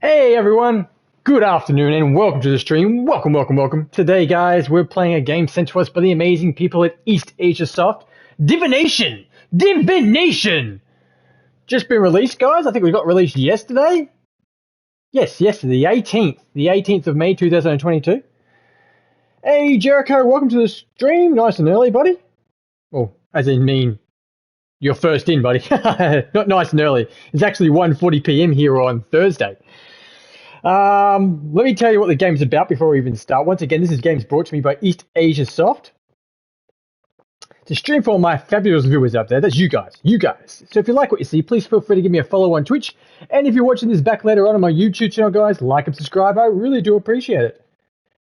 Hey everyone, good afternoon and welcome to the stream. Welcome. Today guys, we're playing a game sent to us by the amazing people at Eastasiasoft, Divination! Divination! Just been released guys, I think we got released yesterday. Yes, yesterday, the 18th of May 2022. Hey Jericho, welcome to the stream, nice and early buddy. Well, as in mean, you're first in buddy, not nice and early. It's actually 1:40 PM here on Thursday. Let me tell you what the game's about before we even start. Once again, this game's brought to me by Eastasiasoft. To stream for all my fabulous viewers out there, that's you guys. So if you like what you see, please feel free to give me a follow on Twitch. And if you're watching this back later on my YouTube channel, guys, like and subscribe. I really do appreciate it.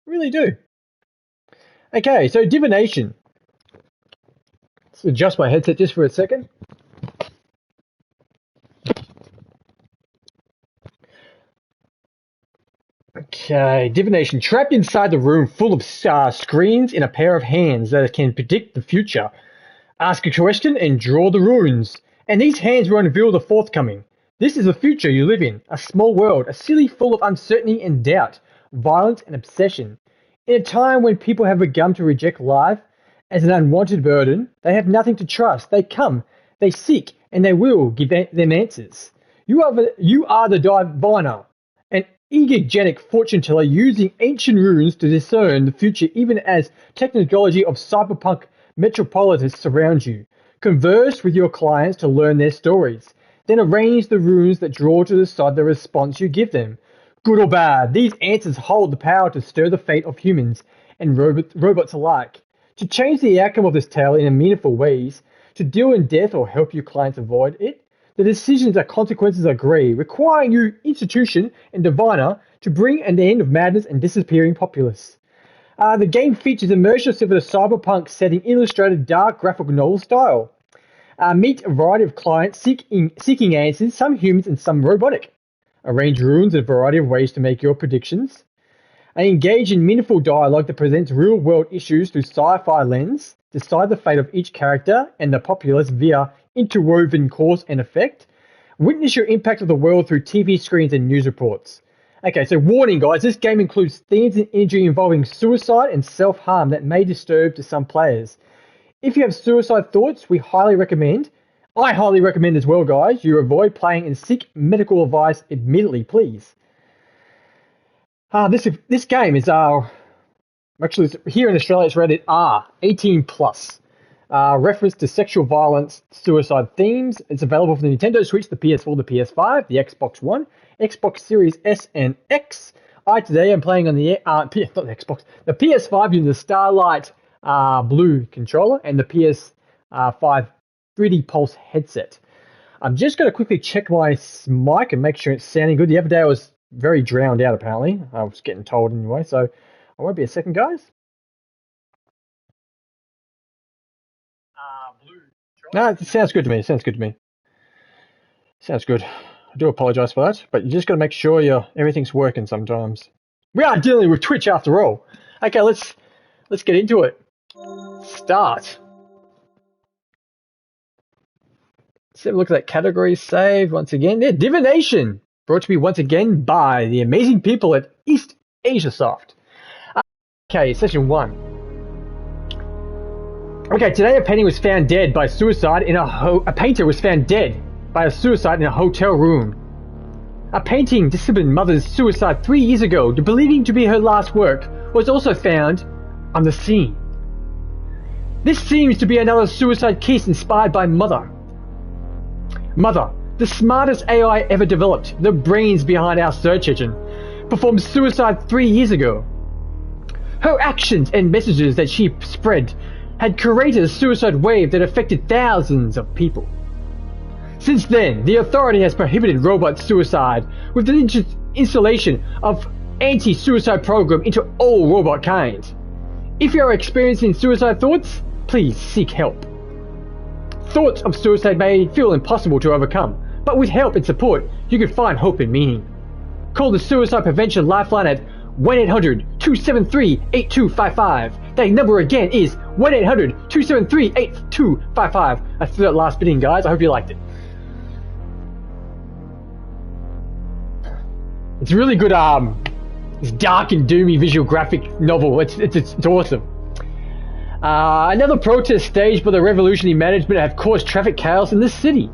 Really do. Okay, so Divination. Let's adjust my headset just for a second. Okay, Divination. Trapped inside the room full of screens in a pair of hands that can predict the future. Ask a question and draw the runes. And these hands will unveil the forthcoming. This is the future you live in. A small world, a city full of uncertainty and doubt, violence and obsession. In a time when people have begun to reject life as an unwanted burden, they have nothing to trust. They come, they seek, and they will give them answers. You are the diviner. Egogenic fortune teller using ancient runes to discern the future even as technology of cyberpunk metropolises surrounds you. Converse with your clients to learn their stories. Then arrange the runes that draw to decide the response you give them. Good or bad, these answers hold the power to stir the fate of humans and robots alike. To change the outcome of this tale in meaningful ways, to deal in death or help your clients avoid it, the decisions and consequences agree, requiring you, institution and diviner, to bring an end of madness and disappearing populace. The game features immersive in a cyberpunk setting, illustrated dark graphic novel style. Meet a variety of clients seeking answers, some humans and some robotic. Arrange runes in a variety of ways to make your predictions. Engage in meaningful dialogue that presents real-world issues through sci-fi lens. Decide the fate of each character and the populace via interwoven cause and effect. Witness your impact of the world through TV screens and news reports. Okay, so warning guys, this game includes themes and imagery involving suicide and self-harm that may disturb to some players. If you have suicide thoughts, I highly recommend as well guys, you avoid playing and seek medical advice immediately, please. This game is actually here in Australia it's rated R, 18+. Reference to sexual violence, suicide themes. It's available for the Nintendo Switch, the PS4, the PS5, the Xbox One, Xbox Series S and X. Today I'm playing on the the PS5 using the Starlight Blue controller and the PS5 3D Pulse headset. I'm just going to quickly check my mic and make sure it's sounding good. The other day I was very drowned out apparently. I was getting told anyway, so I won't be a second, guys. No, it sounds good to me. Sounds good. I do apologise for that, but you just got to make sure everything's working sometimes. We are dealing with Twitch after all. Okay, let's get into it. Start. Let's have a look at that category save once again. Yeah, Divination. Brought to me once again by the amazing people at Eastasiasoft. Okay, session 1. Okay, today a painter was found dead by suicide in a painter was found dead by a suicide in a hotel room. A painting disciplined mother's suicide 3 years ago, believing to be her last work, was also found on the scene. This seems to be another suicide case inspired by Mother. Mother, the smartest AI ever developed, the brains behind our search engine, performed suicide 3 years ago. Her actions and messages that she spread had created a suicide wave that affected thousands of people. Since then, the authority has prohibited robot suicide with the installation of anti-suicide program into all robot kind. If you are experiencing suicide thoughts, please seek help. Thoughts of suicide may feel impossible to overcome, but with help and support, you can find hope and meaning. Call the Suicide Prevention Lifeline at 1-800-273-8255. That number again is 1-800-273-8255. I threw that last bit in, guys. I hope you liked it. It's really good. It's dark and doomy visual graphic novel. It's awesome. Another protest staged by the revolutionary management have caused traffic chaos in the city.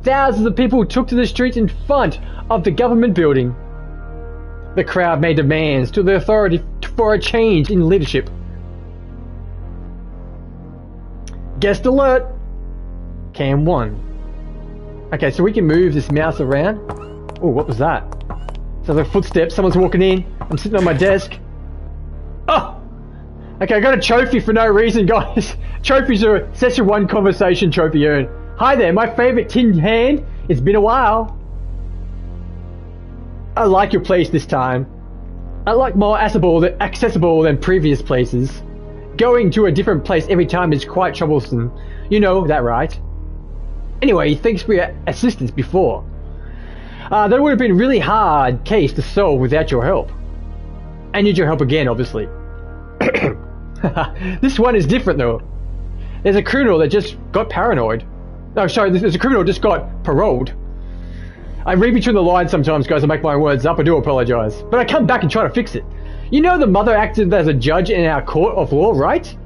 Thousands of people took to the streets in front of the government building. The crowd made demands to the authority for a change in leadership. Guest alert! Cam 1. Okay, so we can move this mouse around. Oh, what was that? Sounds like footsteps. Someone's walking in. I'm sitting on my desk. Oh! Okay, I got a trophy for no reason, guys. Trophies are a Session 1 conversation trophy earned. Hi there, my favourite tin hand. It's been a while. I like your place this time. I like more accessible than previous places. Going to a different place every time is quite troublesome. You know that, right? Anyway, thanks for your assistance before. That would have been a really hard case to solve without your help. I need your help again, obviously. This one is different though. There's a criminal that just got paranoid. No, sorry, there's a criminal just got paroled. I read between the lines sometimes, guys. I make my words up. I do apologise. But I come back and try to fix it. You know the mother acted as a judge in our court of law, right?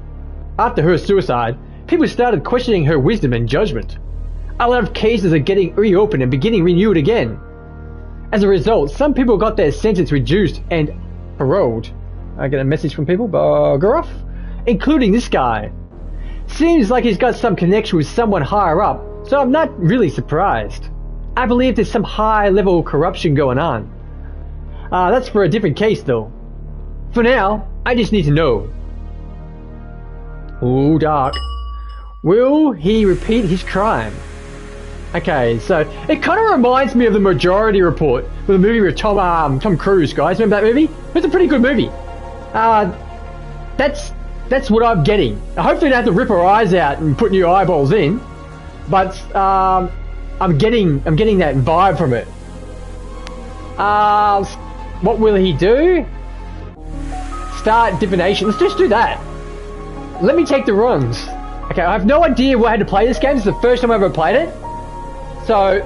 After her suicide, people started questioning her wisdom and judgment. A lot of cases are getting reopened and beginning renewed again. As a result, some people got their sentence reduced and paroled. I get a message from people, bugger off, including this guy. Seems like he's got some connection with someone higher up, so I'm not really surprised. I believe there's some high-level corruption going on. That's for a different case, though. For now, I just need to know. Ooh, dark. Will he repeat his crime? Okay, so it kind of reminds me of the Majority Report, with the movie with Tom Cruise, guys. Remember that movie? It's a pretty good movie. That's what I'm getting. Hopefully, I don't have to rip her eyes out and put new eyeballs in, but I'm getting that vibe from it. What will he do? Start divination. Let's just do that. Let me take the runs. Okay, I have no idea how to play this game. This is the first time I've ever played it. So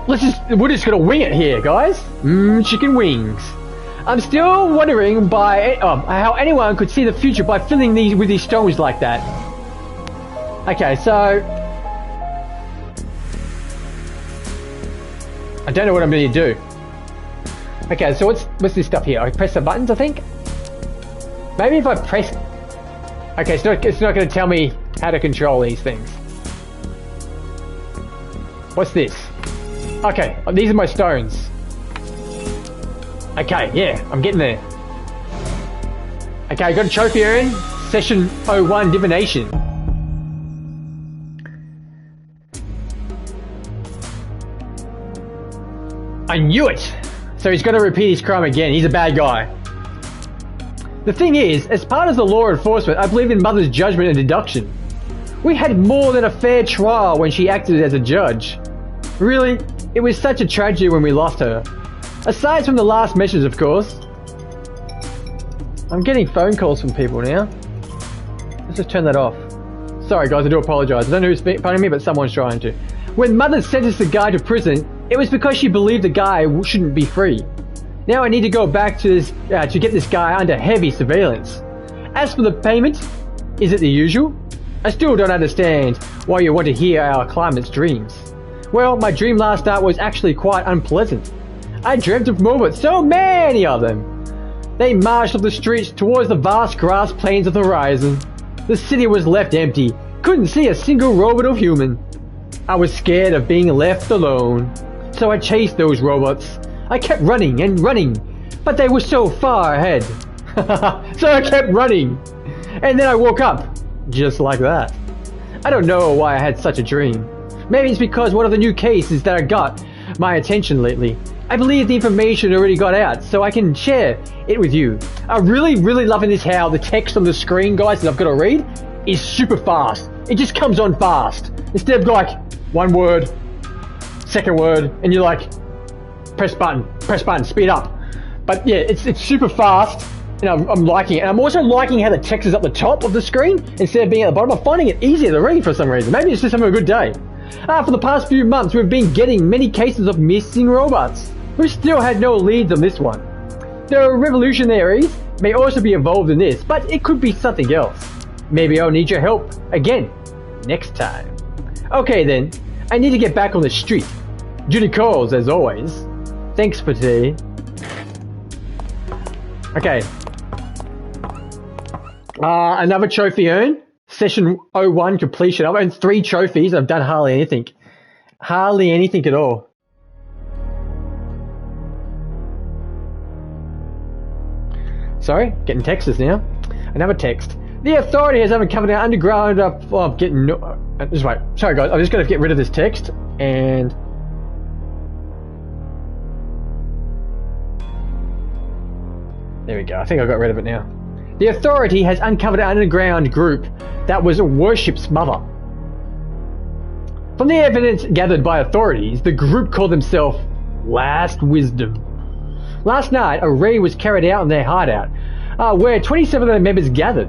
we're just gonna wing it here, guys. Chicken wings. I'm still wondering how anyone could see the future by filling these with these stones like that. Okay, so I don't know what I'm going to do. Okay, so what's this stuff here? I press the buttons, I think. Maybe if I press. Okay, it's not going to tell me how to control these things. What's this? Okay, these are my stones. Okay, yeah, I'm getting there. Okay, I got a trophy earned. Session 01 Divination. I knew it! So he's going to repeat his crime again. He's a bad guy. The thing is, as part of the law enforcement, I believe in Mother's judgment and deduction. We had more than a fair trial when she acted as a judge. Really, it was such a tragedy when we lost her. Aside from the last message, of course. I'm getting phone calls from people now. Let's just turn that off. Sorry guys, I do apologise. I don't know who's phoning me, but someone's trying to. When Mother sentenced the guy to prison, it was because she believed the guy shouldn't be free. Now I need to go back to this to get this guy under heavy surveillance. As for the payment, is it the usual? I still don't understand why you want to hear our client's dreams. Well, my dream last night was actually quite unpleasant. I dreamt of more, but so many of them. They marched up the streets towards the vast grass plains of the horizon. The city was left empty. Couldn't see a single robot or human. I was scared of being left alone. So I chased those robots. I kept running and running, but they were so far ahead. So I kept running. And then I woke up, just like that. I don't know why I had such a dream. Maybe it's because one of the new cases that I got my attention lately. I believe the information already got out, so I can share it with you. I'm really loving this how the text on the screen, guys, that I've got to read is super fast. It just comes on fast. Instead of like one word, second word, and you're like, press button, speed up. But yeah, it's super fast, and I'm liking it. And I'm also liking how the text is at the top of the screen instead of being at the bottom. I'm finding it easier to read for some reason. Maybe it's just having a good day. For the past few months, we've been getting many cases of missing robots. We still had no leads on this one. The revolutionaries may also be involved in this, but it could be something else. Maybe I'll need your help again next time. Okay then, I need to get back on the street. Duty calls as always. Thanks for today. Okay. Another trophy earned. Session 01 completion. I've earned 3 trophies. I've done hardly anything. Hardly anything at all. Sorry, getting texts now. Another text. The authority has uncovered an underground getting just wait. Sorry guys, I'm just gonna get rid of this text and there we go. I think I got rid of it now. The authority has uncovered an underground group that was Worship's mother. From the evidence gathered by authorities, the group called themselves Last Wisdom. Last night, a raid was carried out in their hideout, where 27 of their members gathered.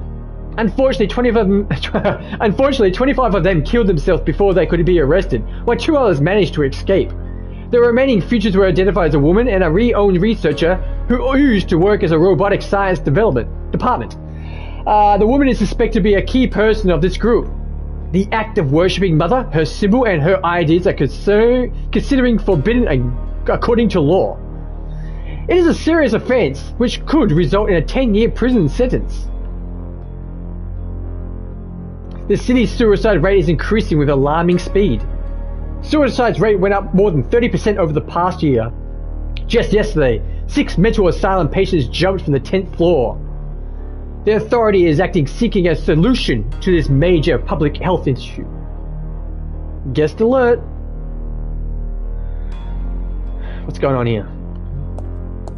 Unfortunately, 25 of them killed themselves before they could be arrested, while 2 others managed to escape. The remaining fugitives were identified as a woman and a re-owned researcher who used to work as a robotic science development department. The woman is suspected to be a key person of this group. The act of worshipping Mother, her symbol, and her ideas are considering forbidden according to law. It is a serious offense which could result in a 10-year prison sentence. The city's suicide rate is increasing with alarming speed. Suicide rate went up more than 30% over the past year. Just yesterday, 6 mental asylum patients jumped from the 10th floor. The authority is seeking a solution to this major public health issue. Guest alert. What's going on here?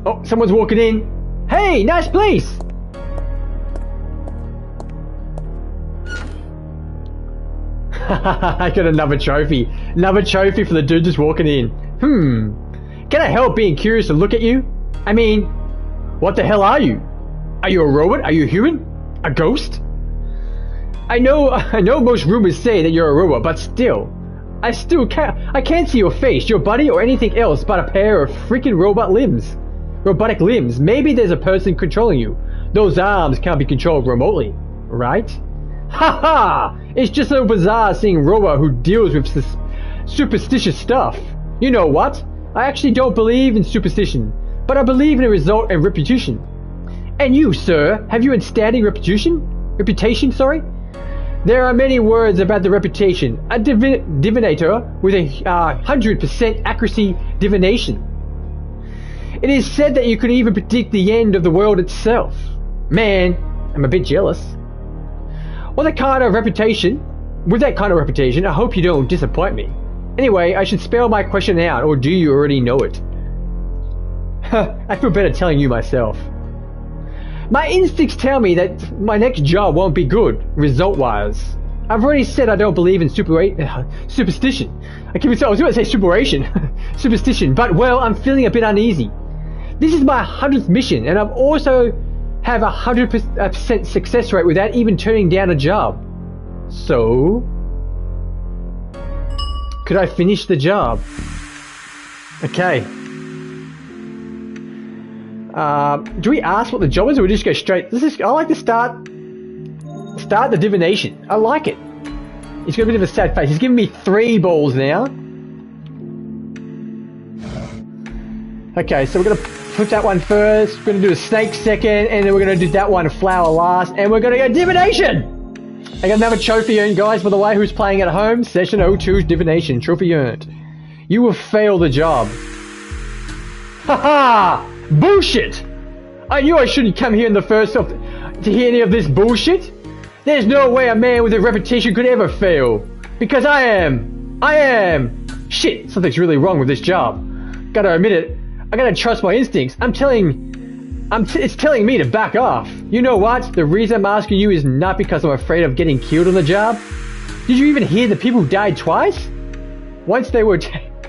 Oh, someone's walking in. Hey, nice place! I got another trophy. Another trophy for the dude just walking in. Can I help being curious to look at you? I mean, what the hell are you? Are you a robot? Are you human? A ghost? I know most rumors say that you're a robot, but still. I can't see your face, your body, or anything else but a pair of freaking robotic limbs. Maybe there's a person controlling you. Those arms can't be controlled remotely, right? Haha! It's just so bizarre seeing a robot who deals with superstitious stuff. You know what? I actually don't believe in superstition, but I believe in a result and reputation. And you, sir, have you outstanding reputation? There are many words about the reputation. A divinator with a 100% accuracy divination. It is said that you could even predict the end of the world itself. Man, I'm a bit jealous. With that kind of reputation, I hope you don't disappoint me. Anyway, I should spell my question out, or do you already know it? I feel better telling you myself. My instincts tell me that my next job won't be good, result-wise. I've already said I don't believe in superstition. I was going to say superstition, but well, I'm feeling a bit uneasy. This is my 100th mission, and I've also have a 100% success rate without even turning down a job. So, could I finish the job? Okay. Do we ask what the job is, or we just go straight? I like to start the divination. I like it. He's got a bit of a sad face. He's giving me 3 balls now. Okay, so we're gonna put that one first. We're gonna do a snake second, and then we're gonna do that one flower last, and we're gonna go divination. I got another trophy earned, guys. By the way, who's playing at home? Session 02's divination trophy earned. You will fail the job. Haha! Bullshit! I knew I shouldn't come here in the first to hear any of this bullshit. There's no way a man with a reputation could ever fail. Because I am. Shit, something's really wrong with this job. Gotta admit it. I gotta trust my instincts. It's telling me to back off. You know what? The reason I'm asking you is not because I'm afraid of getting killed on the job. Did you even hear the people died twice? Once they were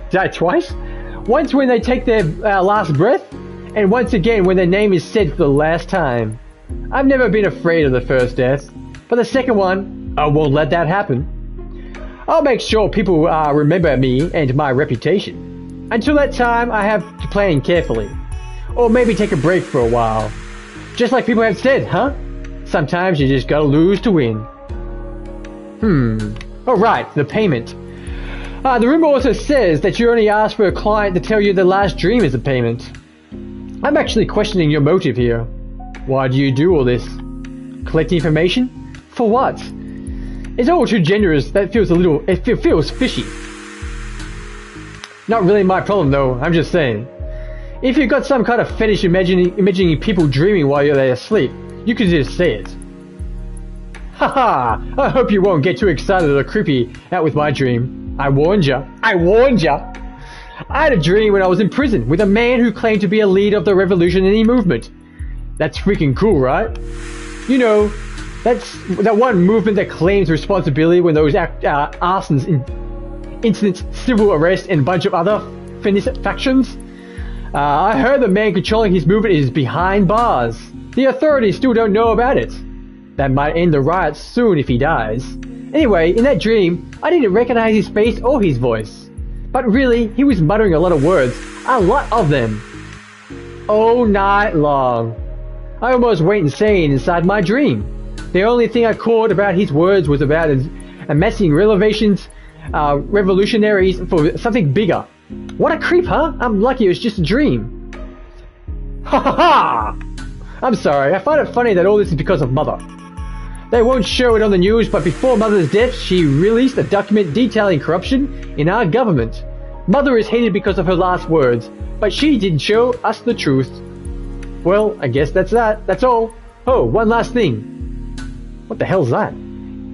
died twice? Once when they take their last breath, and once again when their name is said for the last time. I've never been afraid of the first death, but the second one, I won't let that happen. I'll make sure people remember me and my reputation. Until that time, I have to plan carefully. Or maybe take a break for a while. Just like people have said, huh? Sometimes you just gotta lose to win. Oh right, the payment. The rumor also says that you only asked for a client to tell you the last dream is a payment. I'm actually questioning your motive here. Why do you do all this? Collect information? For what? It's all too generous. That feels it feels fishy. Not really my problem though, I'm just saying. If you've got some kind of fetish imagining people dreaming while they're asleep, you could just say it. Haha, I hope you won't get too excited or creepy out with my dream. I warned ya. I warned ya. I had a dream when I was in prison with a man who claimed to be a leader of the revolutionary movement. That's freaking cool, right? You know, that's that one movement that claims responsibility when those arsons, incidents, civil arrest, and a bunch of other factions. I heard the man controlling his movement is behind bars. The authorities still don't know about it. That might end the riots soon if he dies. Anyway, in that dream, I didn't recognize his face or his voice. But really, he was muttering a lot of words. A lot of them. All night long. I almost went insane inside my dream. The only thing I caught about his words was about amassing revolutionaries for something bigger. What a creep, huh? I'm lucky it was just a dream. Ha ha ha! I'm sorry, I find it funny that all this is because of Mother. They won't show it on the news, but before Mother's death, she released a document detailing corruption in our government. Mother is hated because of her last words, but she didn't show us the truth. Well, I guess that's that. That's all. Oh, one last thing. What the hell's that?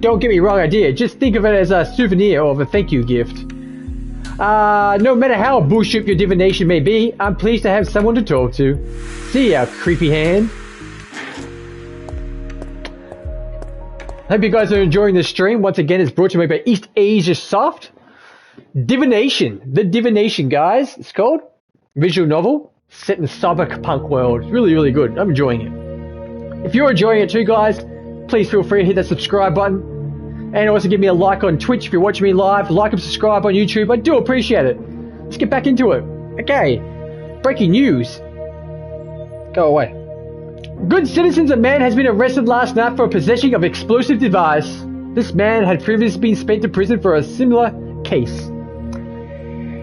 Don't get me wrong idea, just think of it as a souvenir or a thank you gift. No matter how bullshit your divination may be, I'm pleased to have someone to talk to. See ya, creepy hand. Hope you guys are enjoying this stream. Once again, it's brought to you by Eastasiasoft. Divination. The Divination, guys. It's called. Visual novel set in the cyberpunk world. It's really, really good. I'm enjoying it. If you're enjoying it too, guys, please feel free to hit that subscribe button. And also give me a like on Twitch if you're watching me live. Like and subscribe on YouTube. I do appreciate it. Let's get back into it. Okay. Breaking news. Go away. Good citizens, a man has been arrested last night for possession of explosive device. This man had previously been spent in prison for a similar case.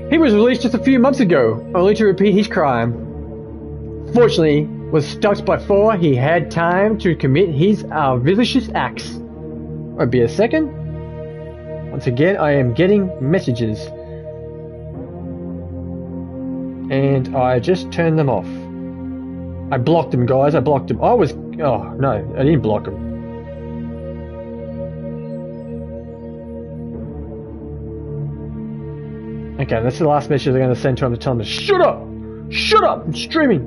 He was released just a few months ago, only to repeat his crime. Fortunately, was stopped before he had time to commit his vicious acts. Won't be a second. Once again, I am getting messages. And I just turned them off. I blocked them, guys. I blocked them. Oh, no. I didn't block them. Okay, that's the last message I'm going to send to him to tell him to shut up! Shut up! I'm streaming!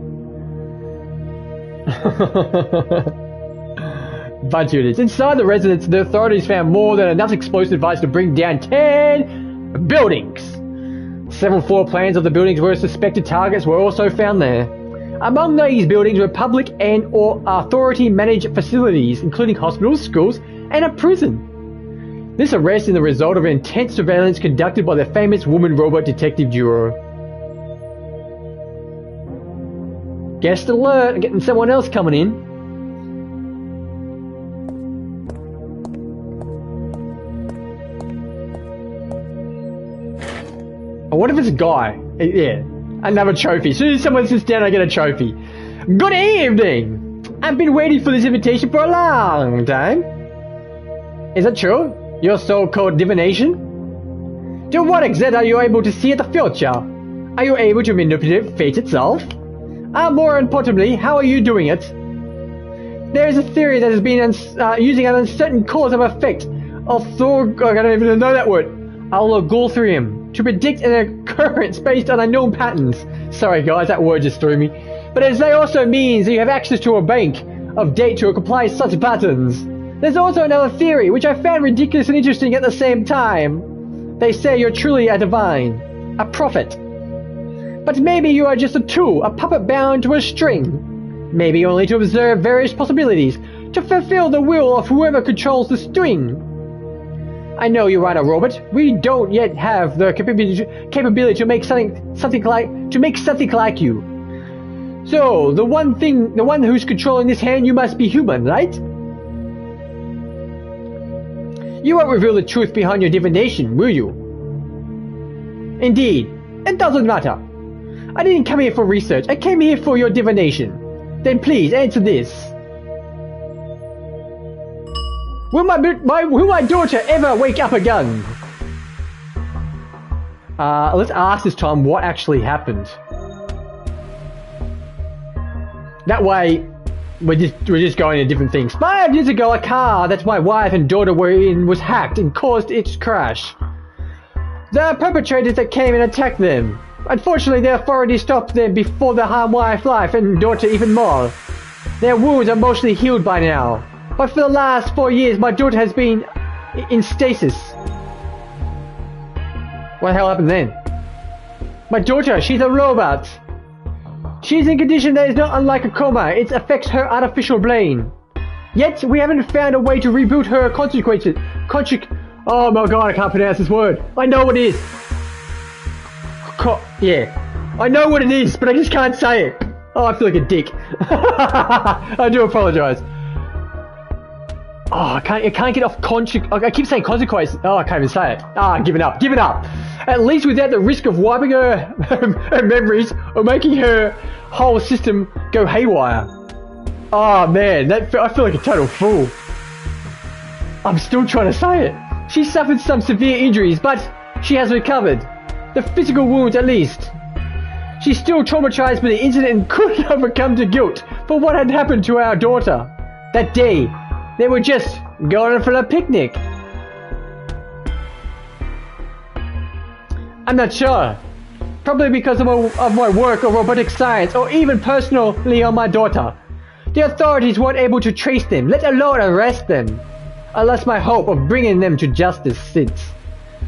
Bunch of idiots. Inside the residence, the authorities found more than enough explosive device to bring down 10 buildings. Several floor plans of the buildings where suspected targets were also found there. Among these buildings were public and or authority-managed facilities, including hospitals, schools, and a prison. This arrest is the result of intense surveillance conducted by the famous woman robot detective duo. Guest alert, getting someone else coming in. What if it's a guy? Yeah, another trophy. As soon as someone sits down, I get a trophy. Good evening! I've been waiting for this invitation for a long time. Is that true? Your so-called divination? To what extent are you able to see the future? Are you able to manipulate fate itself? More importantly, how are you doing it? There is a theory that has been using an uncertain cause of effect of I don't even know that word. Algorithmium to predict an occurrence based on unknown patterns. Sorry guys, that word just threw me. But as they also means that you have access to a bank of data to apply such patterns. There's also another theory, which I found ridiculous and interesting at the same time. They say you're truly a divine, a prophet. But maybe you are just a tool, a puppet bound to a string. Maybe only to observe various possibilities, to fulfill the will of whoever controls the string. I know you're right, a robot. We don't yet have the capability to make something like you. So the one who's controlling this hand, you must be human, right? You won't reveal the truth behind your divination, will you? Indeed, it doesn't matter. I didn't come here for research. I came here for your divination. Then please answer this. Will my daughter ever wake up again? Let's ask this time what actually happened. That way, we're just going to different things. 5 years ago, a car that my wife and daughter were in was hacked and caused its crash. The perpetrators that came and attacked them. Unfortunately, the authorities stopped them before they harmed my wife and daughter even more. Their wounds are mostly healed by now. But for the last 4 years, my daughter has been in stasis. What the hell happened then? My daughter, she's a robot. She's in a condition that is not unlike a coma. It affects her artificial brain. Yet, we haven't found a way to reboot her consequences. Oh my god, I can't pronounce this word. I know what it is. Yeah. I know what it is, but I just can't say it. Oh, I feel like a dick. I do apologize. Oh, I can't get off I keep saying consequences. Oh, I can't even say it. Ah, giving up. At least without the risk of wiping her memories or making her whole system go haywire. Oh man, I feel like a total fool. I'm still trying to say it. She suffered some severe injuries, but she has recovered. The physical wounds at least. She's still traumatized by the incident and couldn't overcome the guilt for what had happened to our daughter. That day, they were just going for a picnic. I'm not sure. Probably because of my work of robotic science or even personally on my daughter. The authorities weren't able to trace them, let alone arrest them. I lost my hope of bringing them to justice since.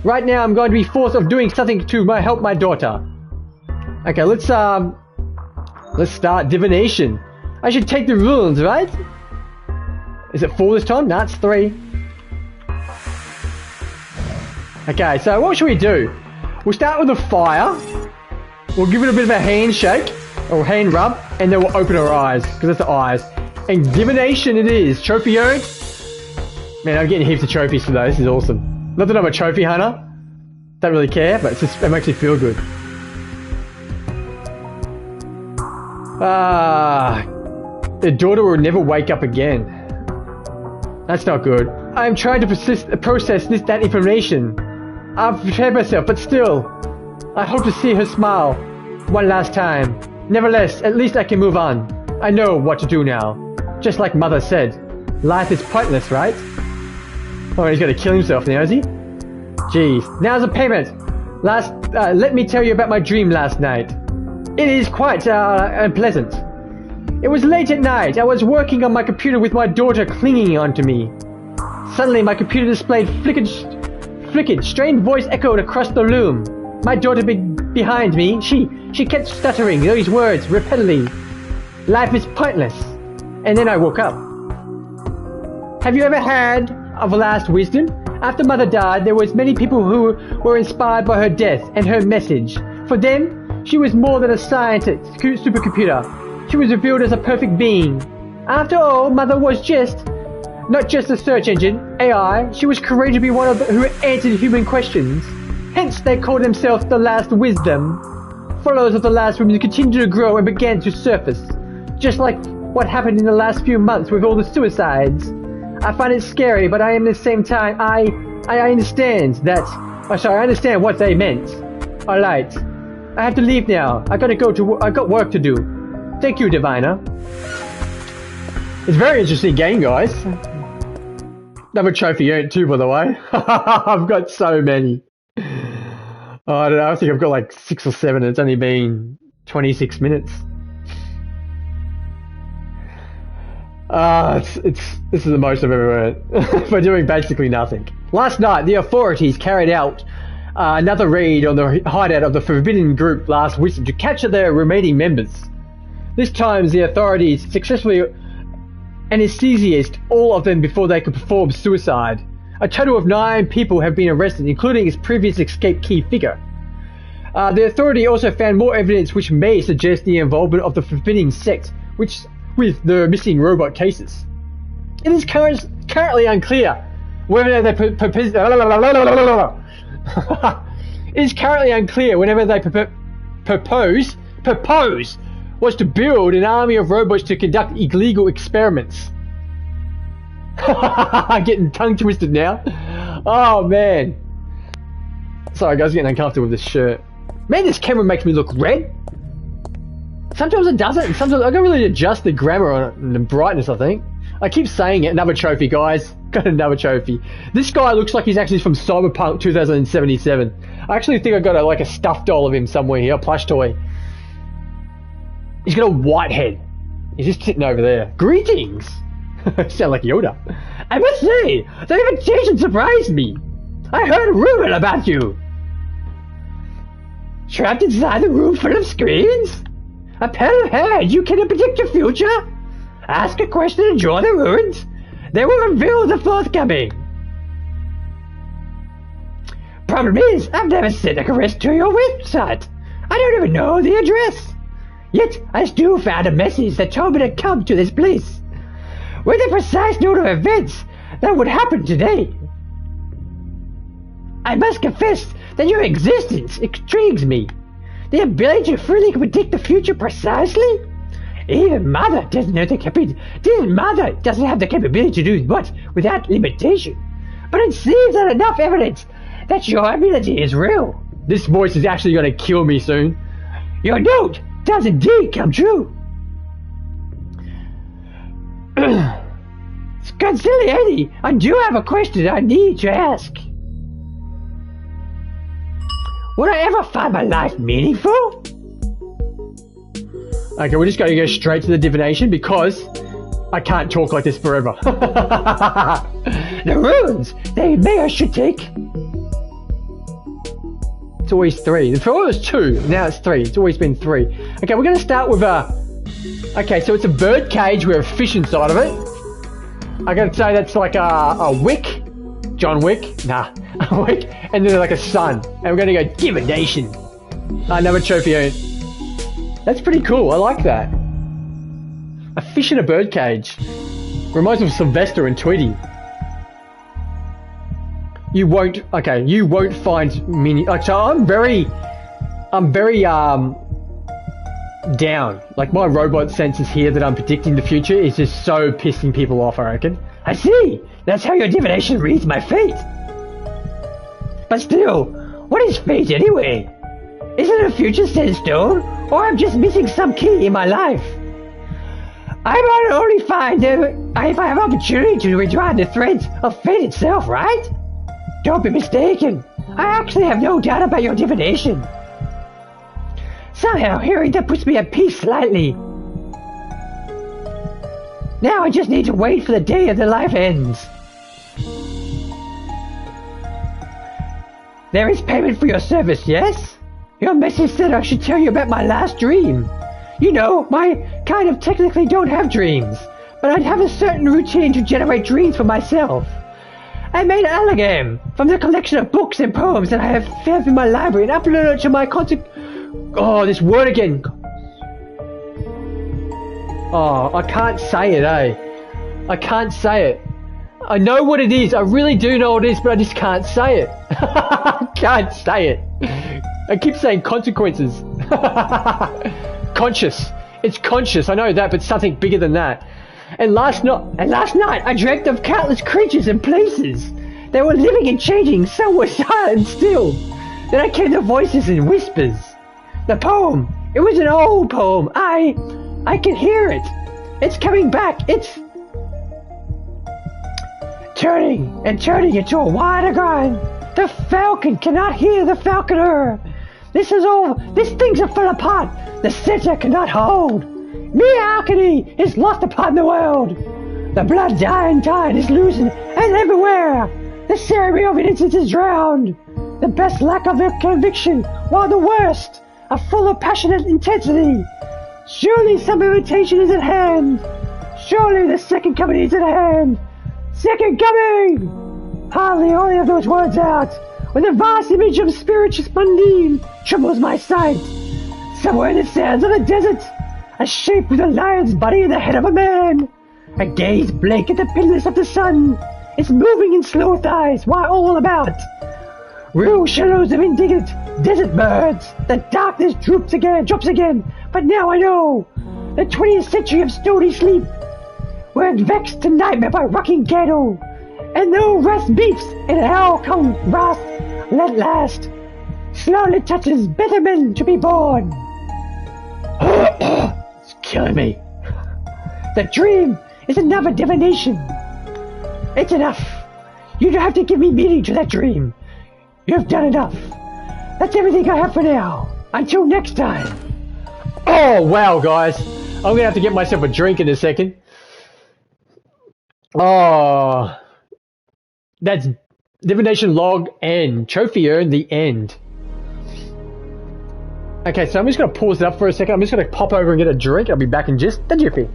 Right now I'm going to be forced of doing something to help my daughter. Okay, let's start divination. I should take the runes, right? Is it 4 this time? No, it's 3. Okay, so what should we do? We'll start with a fire. We'll give it a bit of a handshake or hand rub, and then we'll open our eyes because that's the eyes. And divination it is. Trophy earned. Man, I'm getting heaps of trophies today. This is awesome. Not that I'm a trophy hunter. Don't really care, but it makes me feel good. The daughter will never wake up again. That's not good. I'm trying to process that information. I've prepared myself, but still, I hope to see her smile one last time. Nevertheless, at least I can move on. I know what to do now. Just like Mother said, life is pointless, right? Oh, he's gonna kill himself now, is he? Jeez. Now's a payment. Let me tell you about my dream last night. It is quite unpleasant. It was late at night. I was working on my computer with my daughter clinging onto me. Suddenly, my computer display flickered. Strange voice echoed across the room. My daughter behind me. She kept stuttering those words repeatedly. Life is pointless. And then I woke up. Have you ever heard of last wisdom? After Mother died, there was many people who were inspired by her death and her message. For them, she was more than a scientist, supercomputer. She was revealed as a perfect being. After all, Mother was not just a search engine, AI. She was created to be one of who answered human questions. Hence, they called themselves the Last Wisdom. Followers of the Last Wisdom continued to grow and began to surface, just like what happened in the last few months with all the suicides. I find it scary, but I am at the same time, I understand that. I understand what they meant. Alright, I have to leave now. I got work to do. Thank you, Diviner. It's a very interesting game, guys. Another trophy earned too, by the way. I've got so many. Oh, I don't know. I think I've got like 6 or 7. And it's only been 26 minutes. This is the most I've ever earned by doing basically nothing. Last night, the authorities carried out another raid on the hideout of the Forbidden Group Last Wisdom to capture their remaining members. This time, the authorities successfully anesthetized all of them before they could perform suicide. A total of 9 people have been arrested, including his previous escape key figure. The authority also found more evidence which may suggest the involvement of the Forbidden Sect, with the missing robot cases. It is currently unclear whether they It is currently unclear whenever they propose was to build an army of robots to conduct illegal experiments. Getting tongue twisted now. Oh man. Sorry guys, getting uncomfortable with this shirt. Man, this camera makes me look red. Sometimes it doesn't, and sometimes I can really adjust the grammar on it and the brightness, I think. I keep saying it. Another trophy, guys. Got another trophy. This guy looks like he's actually from Cyberpunk 2077. I actually think I got a stuffed doll of him somewhere here, a plush toy. He's got a white head. He's just sitting over there. Greetings! Sound like Yoda. I must say, the invitation surprised me. I heard a rumor about you. Trapped inside a room full of screens? Apparently heard you can predict your future? Ask a question and draw the runes. They will reveal the forthcoming. Problem is, I've never sent a request to your website. I don't even know the address. Yet, I still found a message that told me to come to this place, with a precise note of events that would happen today. I must confess that your existence intrigues me. The ability to freely predict the future precisely? Even Mother doesn't have the capability to do much without limitation. But it seems that enough evidence that your ability is real. This voice is actually going to kill me soon. Your note does indeed come true. Conciliati, I do have a question I need to ask. Would I ever find my life meaningful? Okay, we're just going to go straight to the divination because I can't talk like this forever. The runes, they may or should take. It's always 3. Before it was 2, now it's 3. It's always been 3. Okay, we're going to start with a... Okay, so it's a bird cage with a fish inside of it. I gotta say that's like a wick. John Wick? Nah, a wick. And then like a sun. And we're gonna go Divination. Another trophy. That's pretty cool, I like that. A fish in a bird cage. Reminds me of Sylvester and Tweety. You won't find many, so I'm very down. Like my robot senses here that I'm predicting the future is just so pissing people off, I reckon. I see! That's how your divination reads my fate! But still, what is fate anyway? Isn't the future set in stone? Or I'm just missing some key in my life? I might only find them if I have opportunity to rewind the threads of fate itself, right? Don't be mistaken. I actually have no doubt about your divination. Somehow hearing that puts me at peace slightly. Now I just need to wait for the day the life ends. There is payment for your service, yes? Your message said I should tell you about my last dream. You know, my kind of technically don't have dreams, but I'd have a certain routine to generate dreams for myself. I made an allegory from the collection of books and poems that I have found in my library and uploaded it to my Oh, this word again. Oh, I can't say it, eh? I can't say it. I know what it is. I really do know what it is, but I just can't say it. I can't say it. I keep saying consequences. Conscious. It's conscious. I know that, but something bigger than that. And last night, I dreamt of countless creatures and places. They were living and changing. Some were silent and still. Then I came to voices and whispers. The poem. It was an old poem. I can hear it. It's coming back. It's turning into a wider grind. The falcon cannot hear the falconer. These things are fall apart. The center cannot hold. Mere alchemy is lost upon the world. The blood dying tide is losing, and everywhere the ceremony of innocence is drowned. The best lack of conviction, while the worst are full of passionate intensity. Surely some irritation is at hand. Surely the second coming is at hand. Second coming! Hardly only of those words out, when the vast image of spirituous mundane troubles my sight. Somewhere in the sands of the desert, a shape with a lion's body and the head of a man. A gaze blank at the pitiless of the sun. It's moving in slow thighs, while all about real shadows of indignant desert birds. The darkness drops again, but now I know. The 20th century of stony sleep. We're vexed to nightmare by rocking cattle. And no rest beats in hell come wrath at last. Slowly touches better men to be born. It's killing me. The dream is another divination. It's enough. You don't have to give me meaning to that dream. You've done enough. That's everything I have for now. Until next time. Oh, wow, guys. I'm going to have to get myself a drink in a second. Oh, that's Divination log end. Trophy earned the end. Okay, so I'm just going to pause it up for a second. I'm just going to pop over and get a drink. I'll be back in just a jiffy.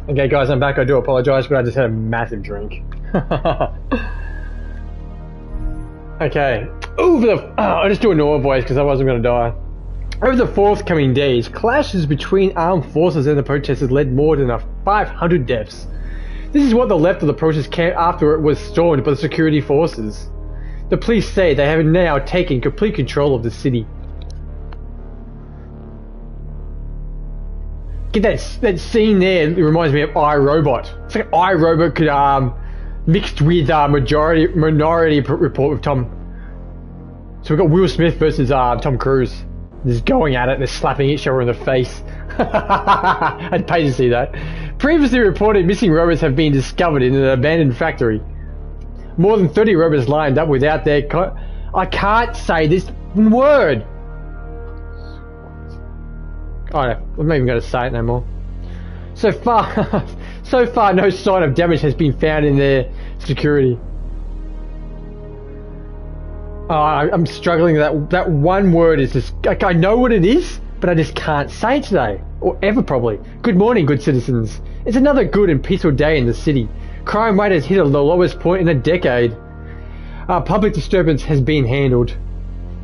Okay, guys, I'm back. I do apologize, but I just had a massive drink. Okay. I'll just do a normal voice because otherwise I'm going to die. Over the forthcoming days, clashes between armed forces and the protesters led more than 500 deaths. This is what the left of the protest camp after it was stormed by the security forces. The police say they have now taken complete control of the city. Get that scene there, it reminds me of iRobot. It's like iRobot could mixed with Minority Report with Tom. So we've got Will Smith versus Tom Cruise. They're just going at it, they're slapping each other in the face. I'd pay to see that. Previously reported missing robots have been discovered in an abandoned factory. More than 30 robots lined up without their I can't say this word. Oh, no, I'm not even going to say it no more. So far, no sign of damage has been found in their security. Oh, I'm struggling. That one word is just... Like, I know what it is, but I just can't say it today. Or ever, probably. Good morning, good citizens. It's another good and peaceful day in the city. Crime rate has hit the lowest point in a decade. Public disturbance has been handled.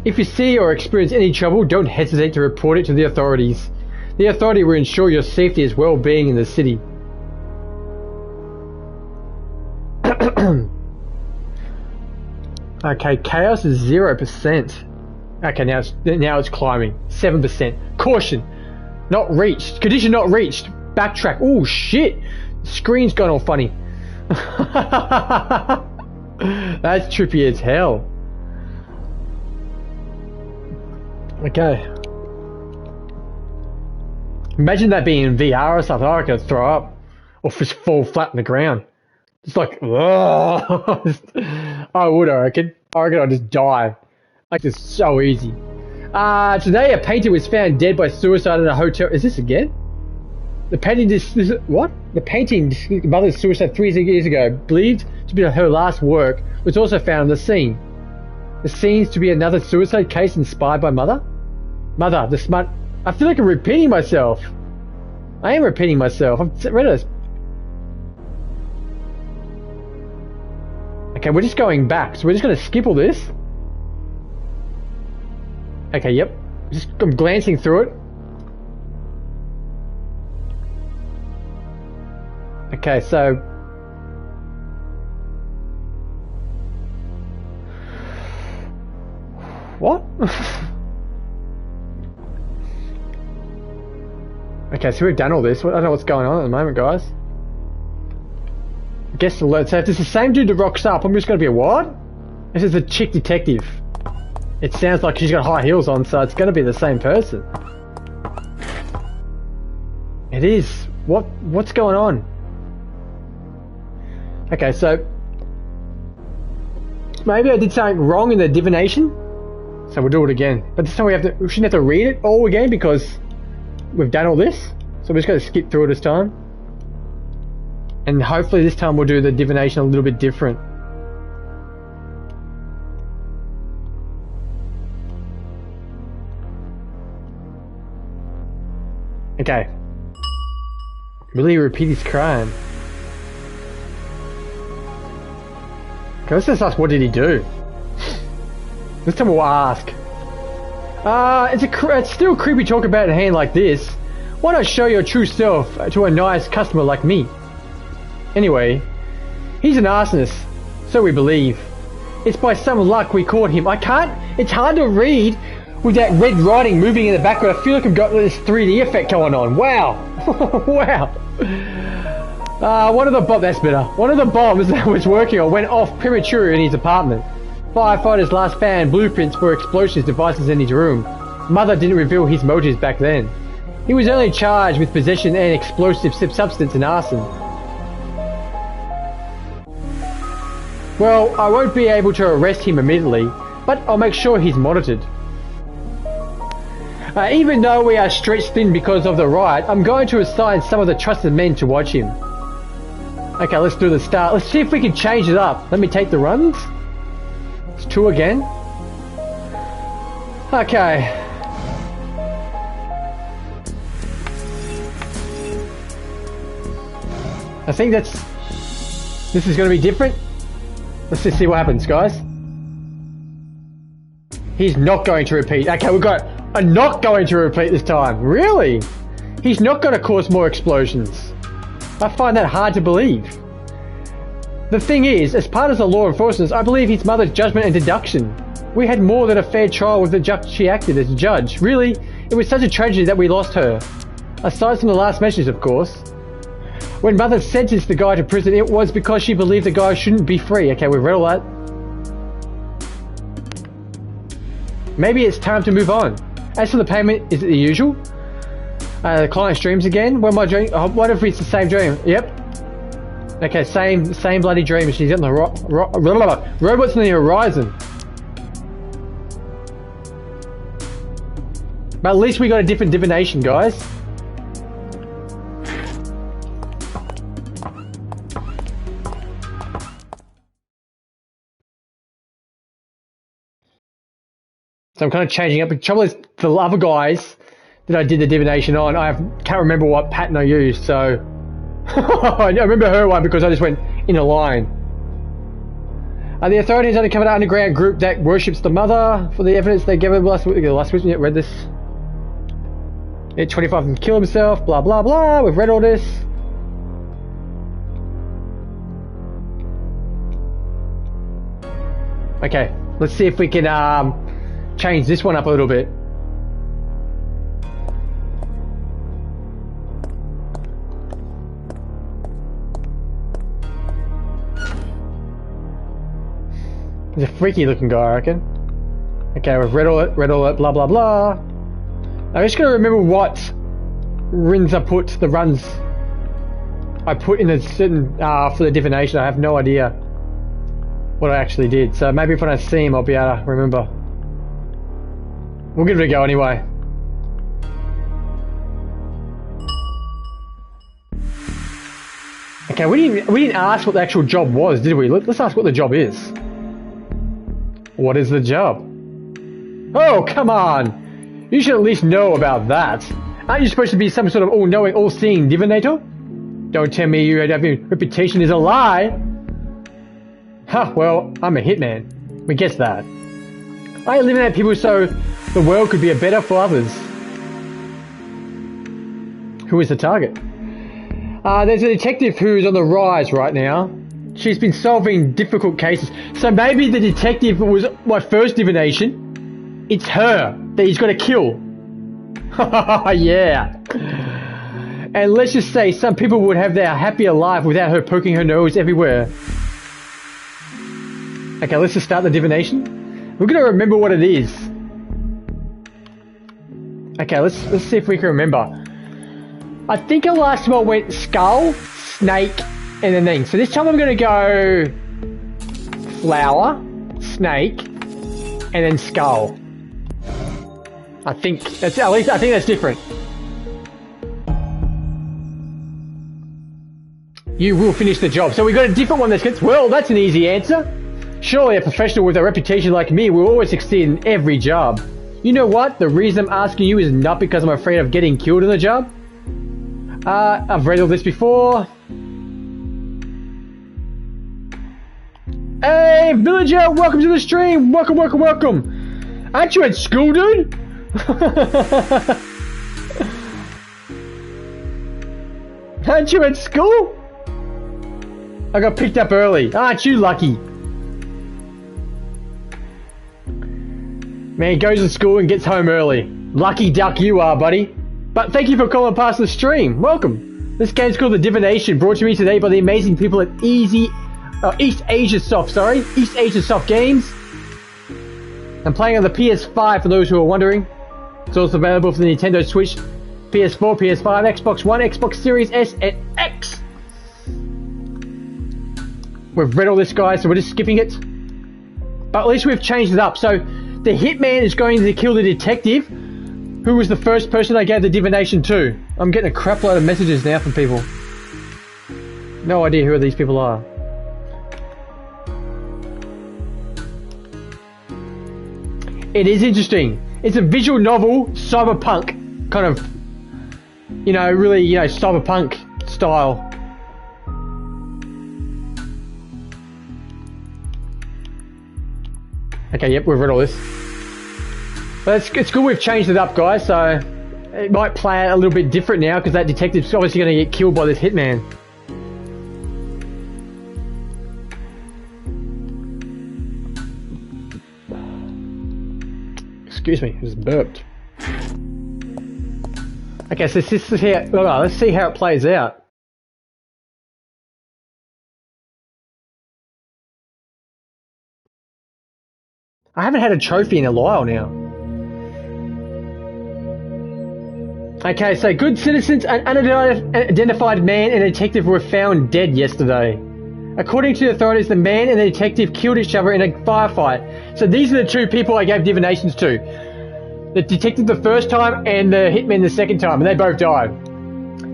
If you see or experience any trouble, don't hesitate to report it to the authorities. The authority will ensure your safety and well-being in the city. Okay, chaos is 0%. Okay, now it's climbing. 7%. Caution, not reached. Condition not reached. Backtrack. Oh shit! Screen's gone all funny. That's trippy as hell. Okay. Imagine that being in VR or something. I reckon I'd throw up. Or just fall flat on the ground. Just like, I would, I reckon. I reckon I'd just die. Like, it's so easy. Today a painter was found dead by suicide in a hotel. Is this again? The painting, what? The painting, mother's suicide 3 years ago, believed to be her last work, was also found on the scene. The seems to be another suicide case inspired by mother? Mother, the smart... I feel like I'm repeating myself. I am repeating myself. I've read this. Okay, we're just going back, so we're just going to skip all this. Okay, yep. I'm glancing through it. Okay, so... What? Okay, so we've done all this. I don't know what's going on at the moment, guys. Guess alert. So if it's the same dude that rocks up, I'm just going to be a what? This is a chick detective. It sounds like she's got high heels on, so it's going to be the same person. It is. What's going on? Okay, so maybe I did something wrong in the divination, so we'll do it again. But this time we shouldn't have to read it all again because we've done all this. So we're just going to skip through it this time, and hopefully this time we'll do the divination a little bit different. Okay. Will he repeat his crime? Okay, let's just ask, what did he do? This time we'll ask. It's still creepy talk about a hand like this. Why not show your true self to a nice customer like me? Anyway, he's an arsonist, so we believe. It's by some luck we caught him. It's hard to read with that red writing moving in the background. I feel like I've got this 3D effect going on. Wow. Wow. One of the bombs that was working on went off prematurely in his apartment. Firefighters last found blueprints for explosive devices in his room. Mother didn't reveal his motives back then. He was only charged with possession and explosive substance and arson. Well, I won't be able to arrest him immediately, but I'll make sure he's monitored. Even though we are stretched thin because of the riot, I'm going to assign some of the trusted men to watch him. Okay, let's do the start. Let's see if we can change it up. Let me take the runs. It's 2 again. Okay. I think this is going to be different. Let's just see what happens, guys. He's not going to repeat. Okay, we've got a not going to repeat this time. Really? He's not going to cause more explosions. I find that hard to believe. The thing is, as part of the law enforcement, I believe his mother's judgment and deduction. We had more than a fair trial with the judge. She acted as a judge. Really, it was such a tragedy that we lost her. Aside from the last message, of course. When mother sentenced the guy to prison, it was because she believed the guy shouldn't be free. Okay, we've read all that. Maybe it's time to move on. As for the payment, is it the usual? The client streams again. What am I doing? Oh, what if it's the same dream? Yep. Okay, same bloody dream. She's on the robots on the horizon. But at least we got a different divination, guys. So I'm kind of changing up. The trouble is, the other guys that I did the divination on, can't remember what pattern I used, so... I remember her one because I just went in a line. The authorities uncovered an underground group that worships the mother for the evidence they gave her last week. Yeah, read this. Yeah, 25 of them kill himself, blah blah blah. We've read all this. Okay, let's see if we can change this one up a little bit. He's a freaky looking guy, I reckon. Okay, we've read all it, blah blah blah. I'm just gonna remember what runs I put, the runs I put in a certain, for the divination. I have no idea what I actually did. So maybe if when I see him, I'll be able to remember. We'll give it a go anyway. Okay, we didn't ask what the actual job was, did we? Let's ask what the job is. What is the job? Oh, come on! You should at least know about that. Aren't you supposed to be some sort of all-knowing, all-seeing divinator? Don't tell me your reputation is a lie! Huh, well, I'm a hitman. We guess that. I eliminate people so the world could be better for others. Who is the target? There's a detective who's on the rise right now. She's been solving difficult cases. So maybe the detective was my first divination. It's her that he's got to kill. Yeah. And let's just say some people would have their happier life without her poking her nose everywhere. Okay, let's just start the divination. We're gonna remember what it is. Okay, let's see if we can remember. I think the last time I went skull, snake, and then thing. So this time I'm gonna go flower, snake, and then skull. I think that's at least I think that's different. You will finish the job. So we got a different one that gets, well, that's an easy answer. Surely a professional with a reputation like me will always succeed in every job. You know what? The reason I'm asking you is not because I'm afraid of getting killed in the job. I've read all this before. Hey, villager, welcome to the stream. Welcome, welcome, welcome. Aren't you at school, dude? Aren't you at school? I got picked up early. Aren't you lucky? Man goes to school and gets home early. Lucky duck you are, buddy. But thank you for calling past the stream. Welcome. This game's called The Divination, brought to me today by the amazing people at Eastasiasoft, Eastasiasoft Games. I'm playing on the PS5 for those who are wondering. It's also available for the Nintendo Switch, PS4, PS5, Xbox One, Xbox Series S, and X. We've read all this, guys, so we're just skipping it. But at least we've changed it up. So the hitman is going to kill the detective, who was the first person I gave the divination to. I'm getting a crap load of messages now from people. No idea who these people are. It is interesting. It's a visual novel, cyberpunk, kind of, you know, really, you know, cyberpunk style. Okay, yep, we've read all this. But it's good we've changed it up, guys, so it might play out a little bit different now, because that detective's obviously going to get killed by this hitman. Excuse me, I just burped. Okay, so this is here. Let's see how it plays out. I haven't had a trophy in a while now. Okay, so good citizens, an unidentified man and a detective were found dead yesterday. According to the authorities, the man and the detective killed each other in a firefight. So these are the two people I gave divinations to. The detective the first time and the hitman the second time, and they both died.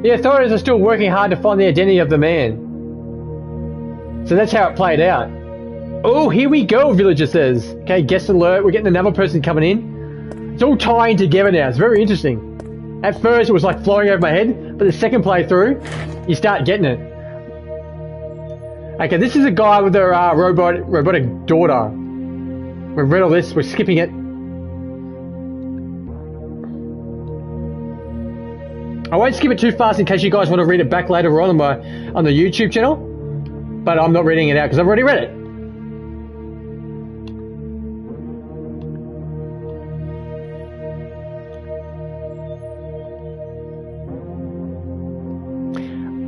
The authorities are still working hard to find the identity of the man. So that's how it played out. Oh, here we go, villager says. Okay, guest alert, we're getting another person coming in. It's all tying together now, it's very interesting. At first it was like flying over my head, but the second playthrough, you start getting it. Okay, this is a guy with a robotic daughter. We've read all this, we're skipping it. I won't skip it too fast in case you guys want to read it back later on the YouTube channel. But I'm not reading it out because I've already read it.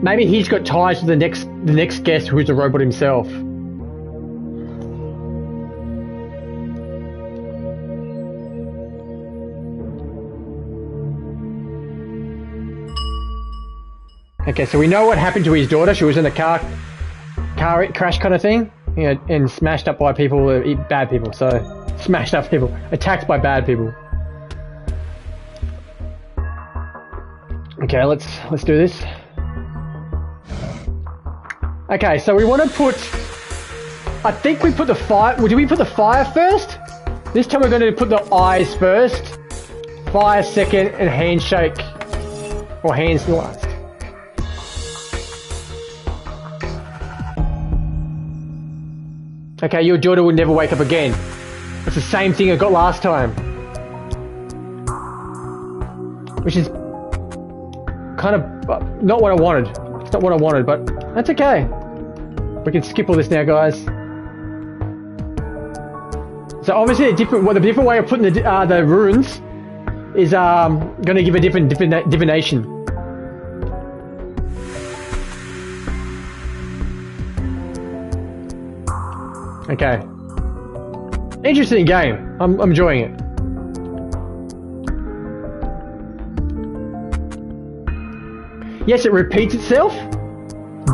Maybe he's got ties to the next guest who's a robot himself. Okay, so we know what happened to his daughter. She was in a car crash kind of thing, you know, and smashed up by people, bad people. So smashed up people, attacked by bad people. Okay, let's do this. Okay, so we want to put. I think we put the fire. Well, did we put the fire first? This time we're going to put the eyes first, fire second, and handshake or hands last. Okay, your daughter will never wake up again. It's the same thing I got last time. Which is kind of not what I wanted. It's not what I wanted, but that's okay. We can skip all this now, guys. So obviously, the different way of putting the runes is going to give a different divination. Okay. Interesting game. I'm enjoying it. Yes, it repeats itself,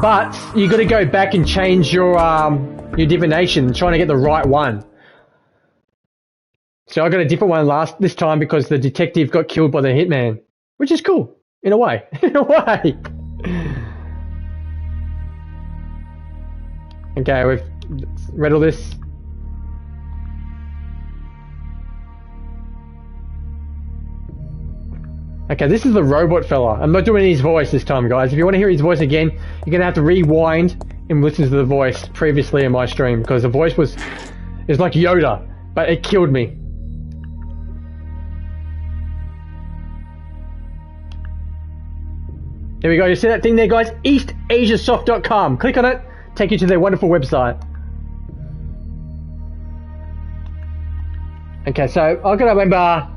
but you got to go back and change your divination, trying to get the right one. So I got a different one this time because the detective got killed by the hitman, which is cool in a way. In a way. Okay, we've read all this. Okay, this is the robot fella. I'm not doing his voice this time, guys. If you want to hear his voice again, you're going to have to rewind and listen to the voice previously in my stream, because the voice was like Yoda, but it killed me. There we go. You see that thing there, guys? Eastasiasoft.com. Click on it. Take you to their wonderful website. Okay, so I've got to remember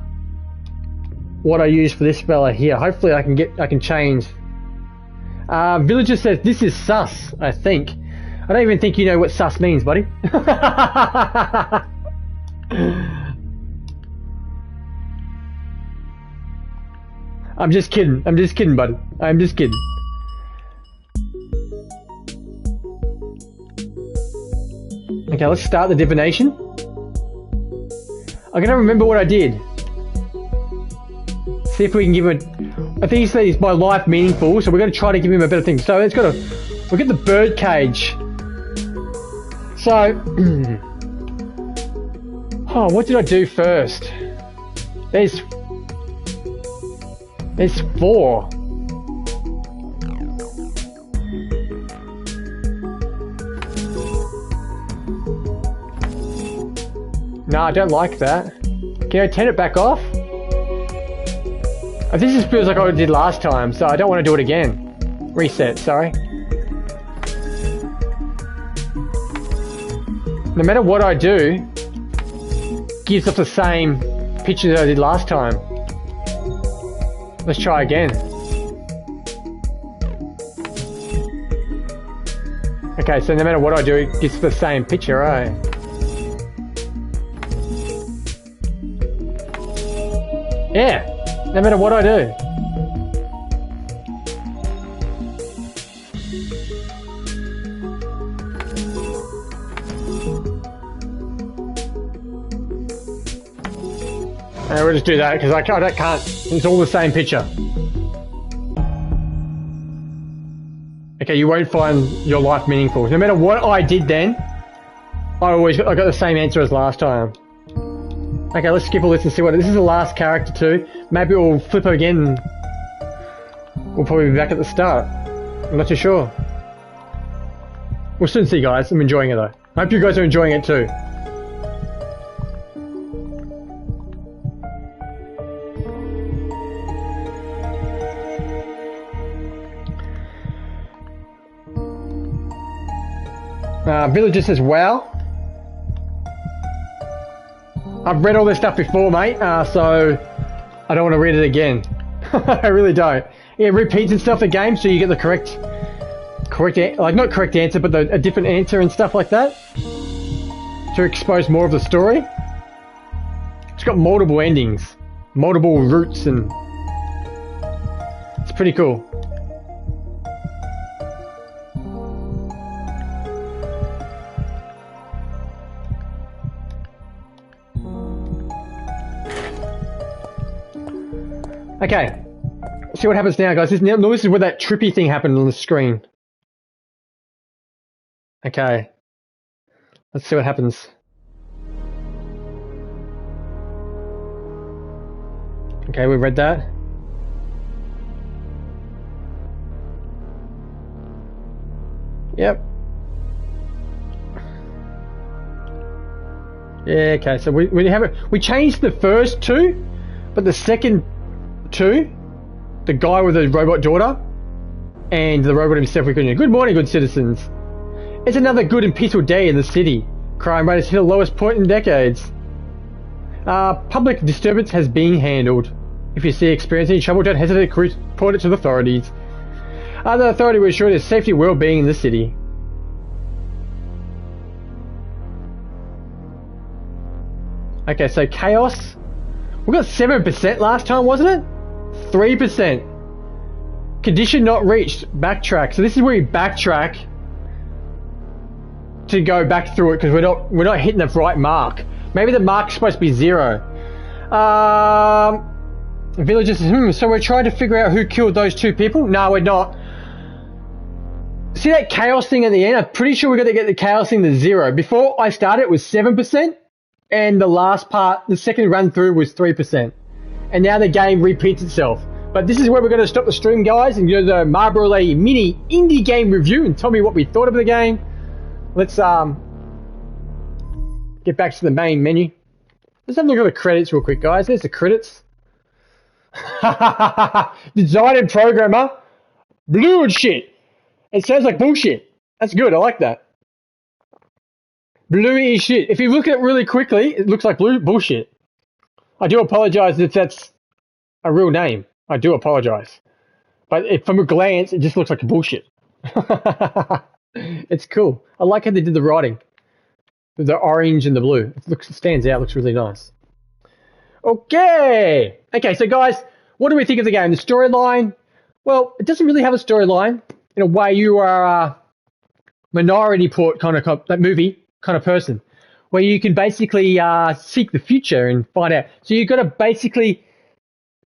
what I use for this fella here. Hopefully I can change. Villager says this is sus, I think. I don't even think you know what sus means, buddy. I'm just kidding. I'm just kidding, buddy. I'm just kidding. Okay, let's start the divination. I'm gonna remember what I did. See if we can give him I think he said is my life meaningful, so we're gonna try to give him a better thing. So we'll get the bird cage. So oh, what did I do first? There's 4. No, I don't like that. Can I turn it back off? This just feels like I did last time, so I don't want to do it again. Reset, sorry. No matter what I do, gives off the same picture that I did last time. Let's try again. Okay, so no matter what I do, it gives the same picture, right? Yeah, no matter what I do. And we'll just do that because I can't. It's all the same picture. Okay, you won't find your life meaningful. No matter what I did then, I got the same answer as last time. Okay, let's skip all this and see what this is. The last character too. Maybe we'll flip her again. We'll probably be back at the start. I'm not too sure. We'll soon see, guys. I'm enjoying it though. I hope you guys are enjoying it too. Villager says, wow. I've read all this stuff before, mate, so I don't want to read it again. I really don't. It repeats itself the game, so you get the correct, like not correct answer, but a different answer and stuff like that to expose more of the story. It's got multiple endings, multiple routes, and it's pretty cool. Okay. Let's see what happens now, guys. This is where that trippy thing happened on the screen. Okay. Let's see what happens. Okay, we read that. Yep. Yeah, okay, so we have it. We changed the first two, but the second two, the guy with the robot daughter and the robot himself, we couldn't. Good morning, good citizens. It's another good and peaceful day in the city. Crime rate has hit the lowest point in decades. Public disturbance has been handled. If you see experiencing trouble, don't hesitate to report it to the authorities. The authority will ensure there's safety and well-being in the city. Okay, so chaos. We got 7% last time, wasn't it? 3%. Condition not reached. Backtrack. So this is where you backtrack to go back through it because we're not hitting the right mark. Maybe the mark's supposed to be 0. Villagers. So we're trying to figure out who killed those 2 people. No, we're not. See that chaos thing at the end? I'm pretty sure we're going to get the chaos thing to 0. Before I started, it was 7%, and the last part, the second run through, was 3%. And now the game repeats itself. But this is where we're going to stop the stream, guys, and do the Marlboro mini indie game review and tell me what we thought of the game. Let's get back to the main menu. Let's have a look at the credits real quick, guys. There's the credits. Design and programmer. Blue and shit. It sounds like bullshit. That's good. I like that. Bluey shit. If you look at it really quickly, it looks like bullshit. I do apologize if that's a real name. I do apologize. But from a glance, it just looks like bullshit. It's cool. I like how they did the writing. With the orange and the blue. It stands out. Looks really nice. Okay. Okay, so guys, what do we think of the game? The storyline? Well, it doesn't really have a storyline. In a way, you are a Minority Report kind of that movie kind of person, where you can basically seek the future and find out. So you've got to basically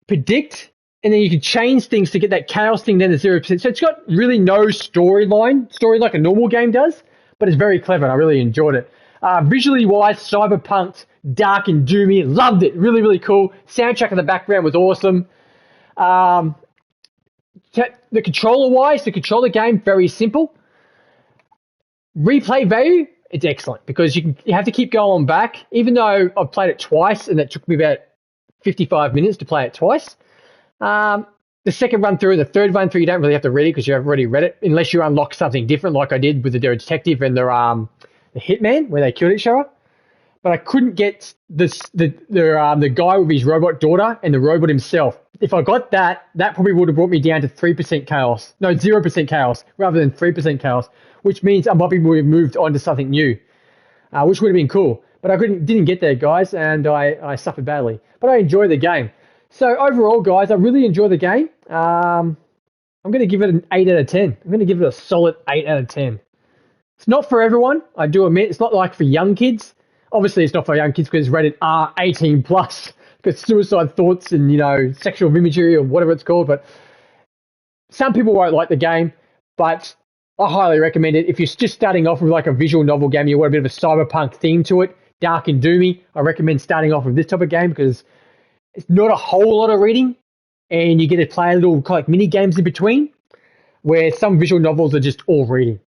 predict, and then you can change things to get that chaos thing down to 0%. So it's got really no story like a normal game does, but it's very clever, and I really enjoyed it. Visually wise, cyberpunk, dark and doomy, loved it. Really, really cool. Soundtrack in the background was awesome. The controller-wise, the controller game, very simple. Replay value, it's excellent because you have to keep going back. Even though I've played it twice and it took me about 55 minutes to play it twice. The second run through and the third run through, you don't really have to read it because you've already read it, unless you unlock something different like I did with the detective and the hitman where they killed each other. But I couldn't get the guy with his robot daughter and the robot himself. If I got that probably would have brought me down to 3% chaos. No, 0% chaos rather than 3% chaos, which means I probably would have moved on to something new, which would have been cool. But I didn't get there, guys, and I suffered badly. But I enjoyed the game. So overall, guys, I really enjoy the game. I'm going to give it an 8 out of 10. I'm going to give it a solid 8 out of 10. It's not for everyone, I do admit. It's not like for young kids. Obviously, it's not for young kids because it's rated R 18+, because suicide thoughts and, sexual imagery or whatever it's called. But some people won't like the game, but I highly recommend it. If you're just starting off with like a visual novel game, you want a bit of a cyberpunk theme to it, dark and doomy, I recommend starting off with this type of game because it's not a whole lot of reading and you get to play little kind of like mini games in between, where some visual novels are just all reading.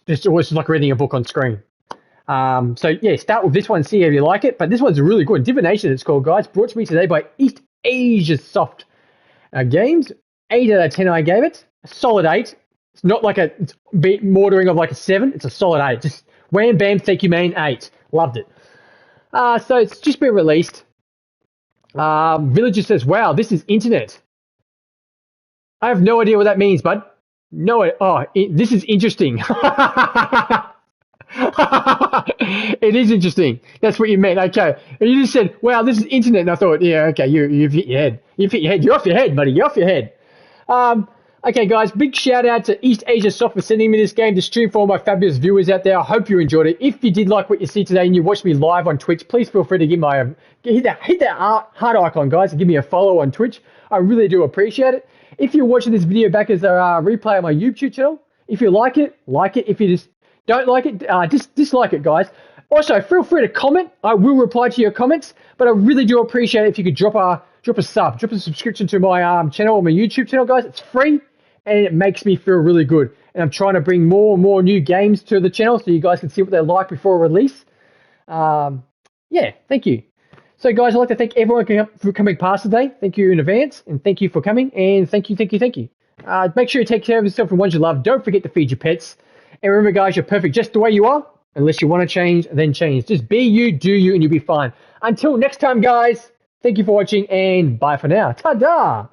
It's always like reading a book on screen. So yeah, start with this one, see if you like it. But this one's really good. Divination, it's called, guys. Brought to me today by Eastasiasoft Games. 8 out of 10 I gave it. A solid 8. It's not like it's bordering of like a 7. It's a solid 8. Just wham, bam, thank you, man, 8. Loved it. So it's just been released. Villager says, wow, this is internet. I have no idea what that means, bud. This is interesting. It is interesting. That's what you meant. Okay. And you just said, wow, this is internet. And I thought, yeah, okay, you've hit your head. You've hit your head. You're off your head, buddy. You're off your head. I Okay, guys, big shout out to Eastasiasoft for sending me this game to stream for all my fabulous viewers out there. I hope you enjoyed it. If you did like what you see today and you watched me live on Twitch, please feel free to give my hit that heart icon, guys, and give me a follow on Twitch. I really do appreciate it. If you're watching this video back as a replay on my YouTube channel, if you like it, like it. If you just don't like it, dislike it, guys. Also, feel free to comment. I will reply to your comments, but I really do appreciate it if you could drop a sub, drop a subscription to my channel on my YouTube channel, guys. It's free. And it makes me feel really good. And I'm trying to bring more and more new games to the channel so you guys can see what they're like before release. Yeah, thank you. So, guys, I'd like to thank everyone for coming past today. Thank you in advance, and thank you for coming, and thank you. Make sure you take care of yourself and ones you love. Don't forget to feed your pets. And remember, guys, you're perfect just the way you are. Unless you want to change, then change. Just be you, do you, and you'll be fine. Until next time, guys, thank you for watching, and bye for now. Ta-da!